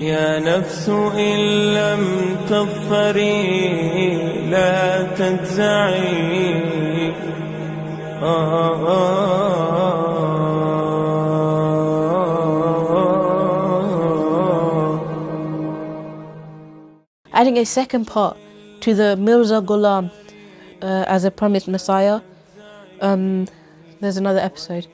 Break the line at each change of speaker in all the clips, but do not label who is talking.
يا نفس إن لم تظفري لا تجزعي
Adding a second part to the Mirza Ghulam as a promised Messiah. There's another episode.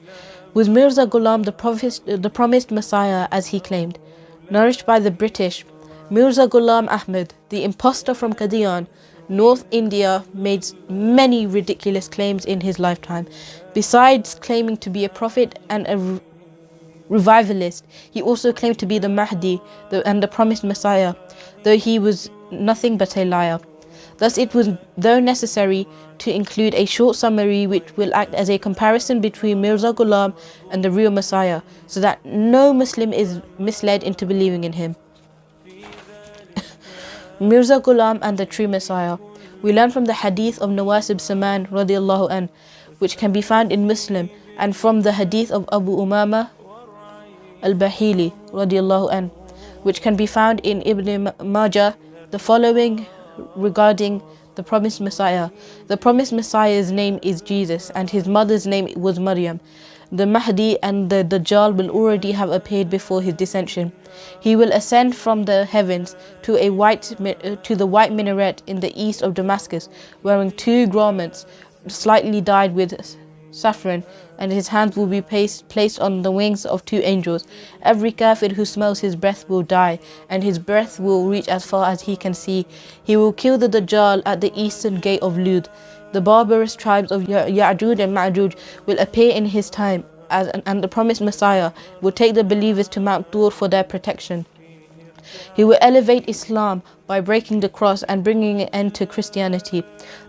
Was Mirza Ghulam the promised Messiah as he claimed? Nourished by the British, Mirza Ghulam Ahmad, the impostor from Qadian, North India, made many ridiculous claims in his lifetime. Besides claiming to be a prophet and a revivalist, he also claimed to be the Mahdi and the promised Messiah, though he was nothing but a liar. Thus it was though necessary to include a short summary which will act as a comparison between Mirza Ghulam and the real Messiah, so that no Muslim is misled into believing in him. Mirza Ghulam and the true Messiah. We learn from the hadith of Nawas ibn Saman radiallahu anh, which can be found in Muslim, and from the hadith of Abu Umama al-Bahili radiallahu anh, which can be found in Ibn Majah, the following regarding the promised Messiah. The promised Messiah's name is Jesus, and his mother's name was Maryam. The Mahdi and the Dajjal will already have appeared before his descension. He will ascend from the heavens to the white minaret in the east of Damascus, wearing 2 garments slightly dyed with saffron, and his hands will be placed on the wings of 2 angels. Every kafir who smells his breath will die, and his breath will reach as far as he can see. He will kill the Dajjal at the eastern gate of Lud. The barbarous tribes of Ya'juj and Ma'juj will appear in his time, and the promised Messiah will take the believers to Mount Tur for their protection. He will elevate Islam by breaking the cross and bringing an end to Christianity.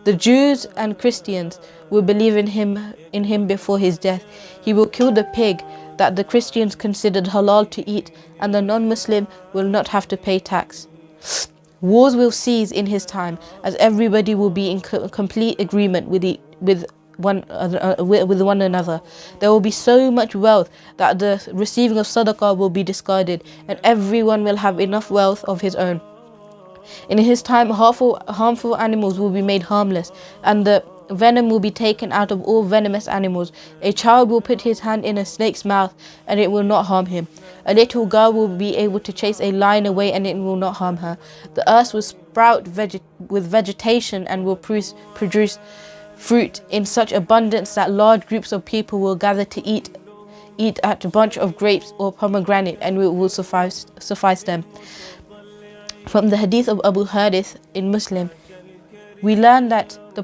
The Jews and Christians will believe in him before his death. He will kill the pig that the Christians considered halal to eat, and the non-Muslim will not have to pay tax. Wars will cease in his time, as everybody will be in complete agreement with one another. There will be so much wealth that the receiving of sadaqah will be discarded, and everyone will have enough wealth of his own. In his time, harmful animals will be made harmless, and the venom will be taken out of all venomous animals. A child will put his hand in a snake's mouth, and it will not harm him. A little girl will be able to chase a lion away, and it will not harm her. The earth will sprout with vegetation and will produce fruit in such abundance that large groups of people will gather to eat at a bunch of grapes or pomegranate, and it will suffice them. From the hadith of Abu Harith in Muslim, we learn that the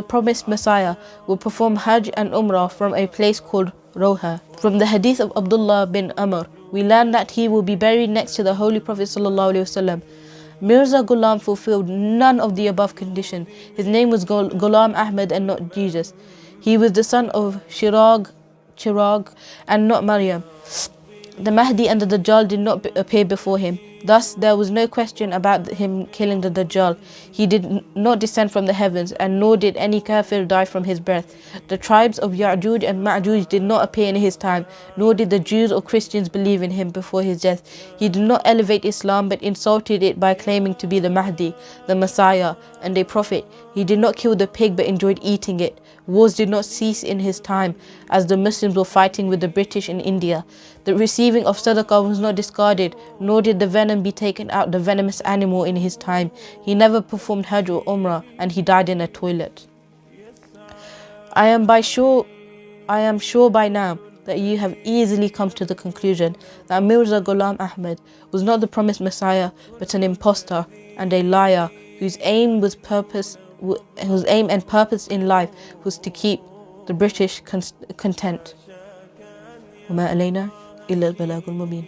promised Messiah will perform Hajj and Umrah from a place called Roha. From the hadith of Abdullah bin Amr, we learn that he will be buried next to the Holy Prophet ﷺ. Mirza Ghulam fulfilled none of the above condition. His name was Ghulam Ahmad and not Jesus. He was the son of Chirag and not Maryam. The Mahdi and the Dajjal did not appear before him. Thus, there was no question about him killing the Dajjal. He did not descend from the heavens, and nor did any kafir die from his breath. The tribes of Ya'juj and Ma'juj did not appear in his time, nor did the Jews or Christians believe in him before his death. He did not elevate Islam, but insulted it by claiming to be the Mahdi, the Messiah, and a prophet. He did not kill the pig, but enjoyed eating it. Wars did not cease in his time, as the Muslims were fighting with the British in India. The receiving of sadaqah was not discarded, nor did the venom be taken out the venomous animal in his time. He never performed Hajj or Umrah, and he died in a toilet. I am sure by now that you have easily come to the conclusion that Mirza Ghulam Ahmad was not the promised Messiah, but an impostor and a liar whose aim and purpose in life was to keep the British content. وما علينا إلا البلاغ المبين.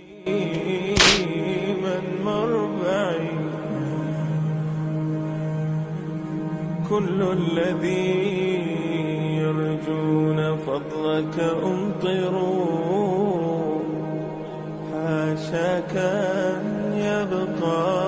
كل الذي يرجون فضلك أمطروا حاشاك أن يبقى